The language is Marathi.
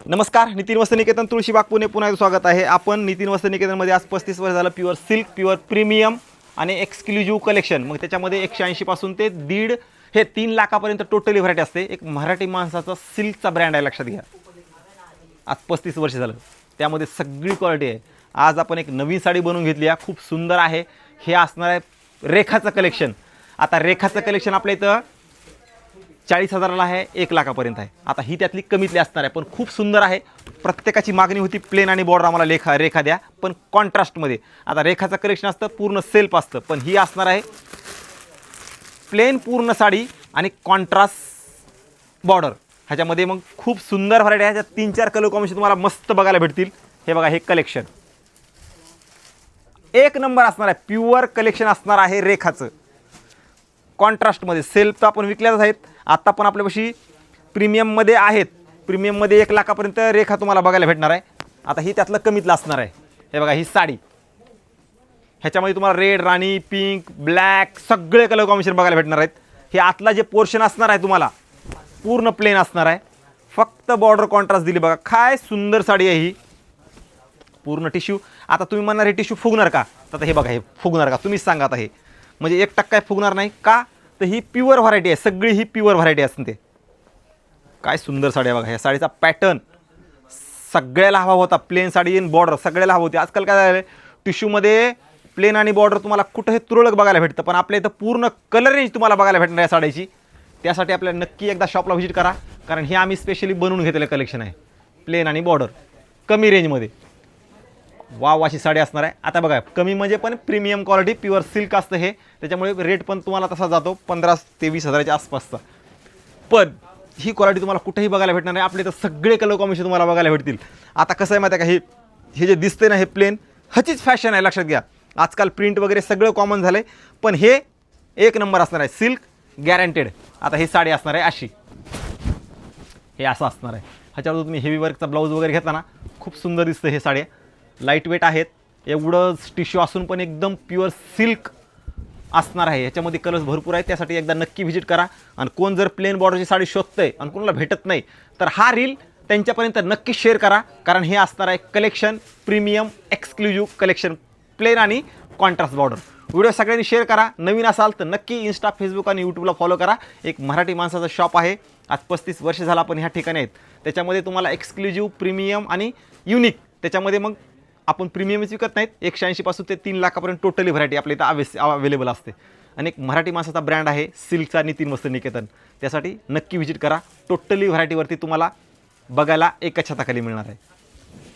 नमस्कार, नितीन वस्त्र निकेतन तुळशीबाग पुणे पुन्हा एकदा स्वागत आहे. आपण नितीन वस्त्र निकेतनमध्ये आज 35 वर्ष झालं प्युअर सिल्क, प्युअर प्रीमियम आणि एक्सक्लुझिव्ह कलेक्शन. मग त्याच्यामध्ये 180 पासून ते 1.5 हे 3 लाखापर्यंत टोटली व्हरायटी असते. एक मराठी माणसाचा सिल्कचा ब्रँड आहे, लक्षात घ्या. आज 35 वर्ष झालं, त्यामध्ये सगळी क्वालिटी आहे. आज आपण एक नवीन साडी बनवून घेतली आहे, खूप सुंदर आहे. हे असणार आहे रेखाचं कलेक्शन. आता रेखाचं कलेक्शन आपल्या इथं 40,000ला आहे, 1 लाखापर्यंत आहे. आता ही त्यातली कमीतली असणार आहे, पण खूप सुंदर आहे. प्रत्येकाची मागणी होती प्लेन आणि बॉर्डर आम्हाला रेखा द्या, पण कॉन्ट्रास्टमध्ये. आता रेखाचं कलेक्शन असतं पूर्ण सेल्फ असतं, पण ही असणार आहे प्लेन पूर्ण साडी आणि कॉन्ट्रास्ट बॉर्डर. ह्याच्यामध्ये मग खूप सुंदर व्हरायटी आहे. ह्याच्यात 3-4 कलर कॉम्बिनेशन तुम्हाला मस्त बघायला भेटतील. हे बघा, हे कलेक्शन एक नंबर असणार आहे. प्युअर कलेक्शन असणार आहे रेखाचं, कॉन्ट्रास्टमध्ये. सेल्फ तर आपण विकल्याच आहेत, आता पण आपल्यापाशी प्रीमियममध्ये आहेत. प्रीमियममध्ये 1 लाखापर्यंत रेखा तुम्हाला बघायला भेटणार आहे. आता ही त्यातलं कमीतलं असणार आहे. हे बघा, ही साडी, ह्याच्यामध्ये तुम्हाला रेड, राणी, पिंक, ब्लॅक सगळे कलर कॉम्बिनेशन बघायला भेटणार आहेत. हे आतला जे पोर्शन असणार आहे तुम्हाला पूर्ण प्लेन असणार आहे, फक्त बॉर्डर कॉन्ट्रास्ट दिली. बघा काय सुंदर साडी आहे ही, पूर्ण टिश्यू. आता तुम्ही म्हणणार हे टिश्यू फुगणार का? तर हे बघा, हे फुगणार का तुम्हीच सांगा. आता हे म्हणजे 1% फुगणार नाही का? तर ही प्युअर व्हरायटी आहे, सगळी ही प्युअर व्हरायटी असते. ते काय सुंदर साडी आहे बघा. ह्या साडीचा पॅटर्न सगळ्याला हवा होता, प्लेन साडी इन बॉर्डर सगळ्याला हवं होती. आजकाल काय झालं, टिश्यूमध्ये प्लेन आणि बॉर्डर तुम्हाला कुठंही तुरळक बघायला भेटतं, पण आपल्या इथं पूर्ण कलर रेंज तुम्हाला बघायला भेटणार या साडीची. त्यासाठी आपल्याला नक्की एकदा शॉपला व्हिजिट करा, कारण हे आम्ही स्पेशली बनवून घेतलेलं कलेक्शन आहे. प्लेन आणि बॉर्डर कमी रेंजमध्ये वाव अशी साडी असणार आहे. आता बघा, कमी म्हणजे पण प्रीमियम क्वालिटी, प्युअर सिल्क असतं हे, त्याच्यामुळे रेट पण तुम्हाला तसा जातो 15 ते 20 हजाराच्या आसपासचा. पण ही क्वालिटी तुम्हाला कुठेही बघायला भेटणार नाही. आपले तर सगळे कलर कॉम्बिनेशन तुम्हाला बघायला भेटतील. आता कसं आहे माहिती आहे का, हे जे दिसते ना, हे प्लेन ह्याचीच फॅशन आहे, लक्षात घ्या. आजकाल प्रिंट वगैरे सगळं कॉमन झालं आहे, पण हे 1 नंबर असणार आहे, सिल्क गॅरंटेड. आता ही साडी असणार आहे अशी, हे असं असणार आहे. ह्याच्यावर तुम्ही हेवी वर्कचा ब्लाऊज वगैरे घेतला ना, खूप सुंदर दिसतं. हे साडी लाईट वेट आहेत, एवढं टिश्यू असून पण एकदम प्युअर सिल्क असणार आहे. ह्याच्यामध्ये कलर्स भरपूर आहेत, त्यासाठी एकदा नक्की व्हिजिट करा. आणि कोण जर प्लेन बॉर्डरची साडी शोधतंय आणि कोणाला भेटत नाही, तर हा रील त्यांच्यापर्यंत नक्की शेअर करा, कारण हे असणार आहे collection premium exclusive collection, plain आणि कॉन्ट्रास्ट बॉर्डर. व्हिडिओ सगळ्यांनी शेअर करा. नवीन असाल तर नक्की इंस्टा, फेसबुक आणि यूट्यूबला फॉलो करा. एक मराठी माणसाचं शॉप आहे, आज 35 वर्ष झाला आपण ह्या ठिकाणी आहेत. त्याच्यामध्ये तुम्हाला एक्सक्लुझिव्ह, प्रीमियम आणि युनिक, त्याच्यामध्ये मग आपण प्रीमियमच विकत नाहीत. 180 पासून ते 3 लाखापर्यंत टोटली व्हरायटी आपल्या इथं अवेलेबल असते. आणि एक मराठी माणसाचा ब्रँड आहे सिल्कचा, नितीन वस्त्र निकेतन. त्यासाठी नक्की व्हिजिट करा. टोटली व्हरायटीवरती तुम्हाला बघायला एका छताखाली मिळणार आहे.